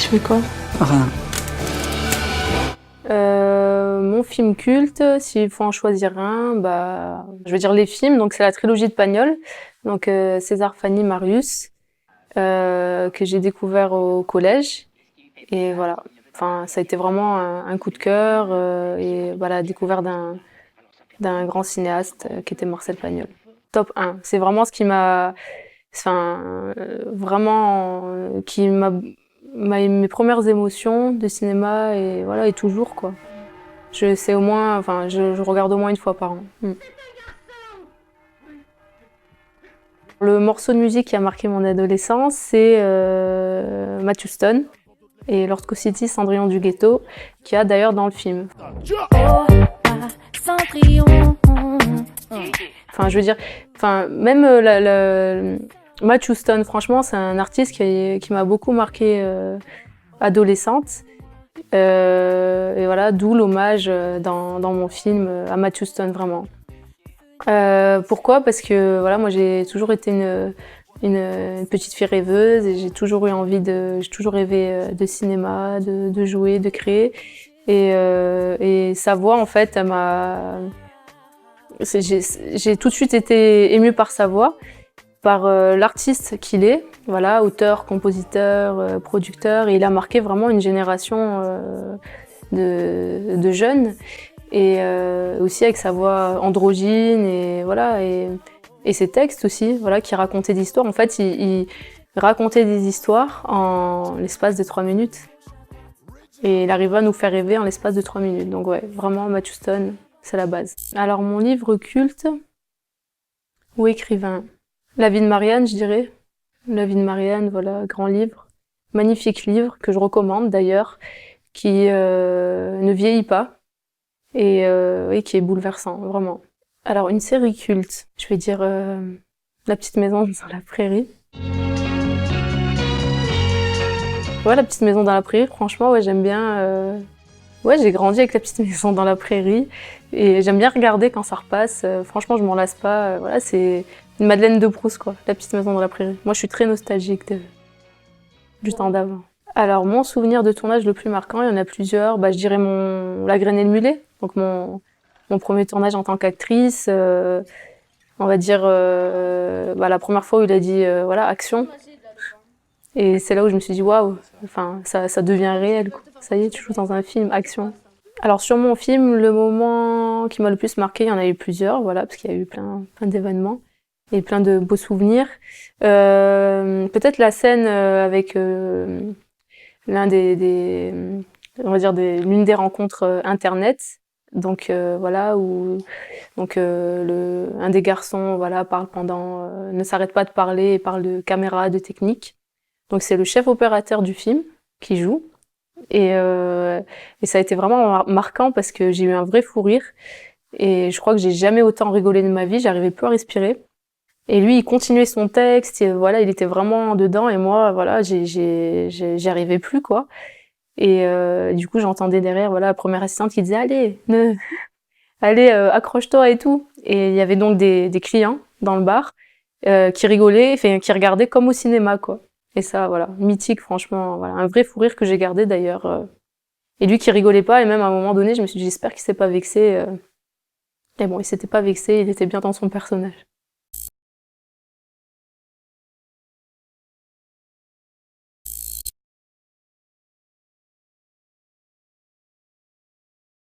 Je fais quoi? Rien. Mon film culte, s'il faut en choisir un, bah, je vais dire les films. Donc c'est la trilogie de Pagnol, donc César, Fanny, Marius, que j'ai découvert au collège. Et voilà, enfin ça a été vraiment un coup de cœur et voilà, découverte d'un grand cinéaste qui était Marcel Pagnol. Top 1. C'est vraiment ce qui m'a, enfin vraiment qui m'a mes premières émotions de cinéma et voilà et toujours quoi. Je sais au moins, enfin je regarde au moins une fois par an. Le morceau de musique qui a marqué mon adolescence, c'est Matt Houston et Lord City, Cendrillon du Ghetto, qu'il y a d'ailleurs dans le film. Enfin, je veux dire, enfin, même Matt Houston, franchement, c'est un artiste qui m'a beaucoup marqué adolescente. Et voilà, d'où l'hommage dans mon film à Matt Houston, vraiment. Pourquoi? Parce que voilà, moi j'ai toujours été une petite fille rêveuse et j'ai toujours rêvé de cinéma, de jouer, de créer. Et sa voix, en fait, j'ai tout de suite été émue par sa voix, par l'artiste qu'il est, voilà, auteur, compositeur, producteur, et il a marqué vraiment une génération de jeunes, et aussi avec sa voix androgyne, et voilà, et ses textes aussi, voilà, qui racontaient des histoires. En fait, il racontait des histoires en l'espace de 3 minutes. Et il arrive à nous faire rêver en l'espace de 3 minutes. Donc ouais, vraiment, Matt Houston, c'est la base. Alors mon livre culte ou écrivain? La vie de Marianne, je dirais. La vie de Marianne, voilà, grand livre. Magnifique livre que je recommande d'ailleurs, qui ne vieillit pas et qui est bouleversant, vraiment. Alors une série culte, je vais dire La petite maison dans la prairie. Ouais, La petite maison dans la prairie, franchement, ouais, j'aime bien. Ouais, j'ai grandi avec La petite maison dans la prairie et j'aime bien regarder quand ça repasse. Franchement, je m'en lasse pas. Voilà, c'est une Madeleine de Proust, quoi, La petite maison dans la prairie. Moi, je suis très nostalgique du temps d'avant. Alors, mon souvenir de tournage le plus marquant, il y en a plusieurs. Bah, je dirais La graine et le mulet, donc mon premier tournage en tant qu'actrice. On va dire bah, la première fois où il a dit voilà, action. Et c'est là où je me suis dit, waouh, enfin, ça devient réel, quoi. Ça y est, tu joues dans un film, action. Alors sur mon film, le moment qui m'a le plus marqué, il y en a eu plusieurs, voilà, parce qu'il y a eu plein d'événements et plein de beaux souvenirs. Peut-être la scène avec l'une des rencontres internet. Donc voilà, où un des garçons voilà parle ne s'arrête pas de parler et parle de caméra, de technique. Donc c'est le chef opérateur du film qui joue et ça a été vraiment marquant parce que j'ai eu un vrai fou rire et je crois que j'ai jamais autant rigolé de ma vie, j'arrivais plus à respirer. Et lui, il continuait son texte, et voilà, il était vraiment dedans et moi, voilà, j'y arrivais plus quoi. Et du coup, j'entendais derrière, voilà, la première assistante qui disait allez, accroche-toi et tout. Et il y avait donc des clients dans le bar qui rigolaient, enfin qui regardaient comme au cinéma quoi. Et ça, voilà, mythique, franchement, voilà, un vrai fou rire que j'ai gardé d'ailleurs. Et lui qui rigolait pas, et même à un moment donné, je me suis dit, j'espère qu'il s'est pas vexé. Et bon, il s'était pas vexé, il était bien dans son personnage.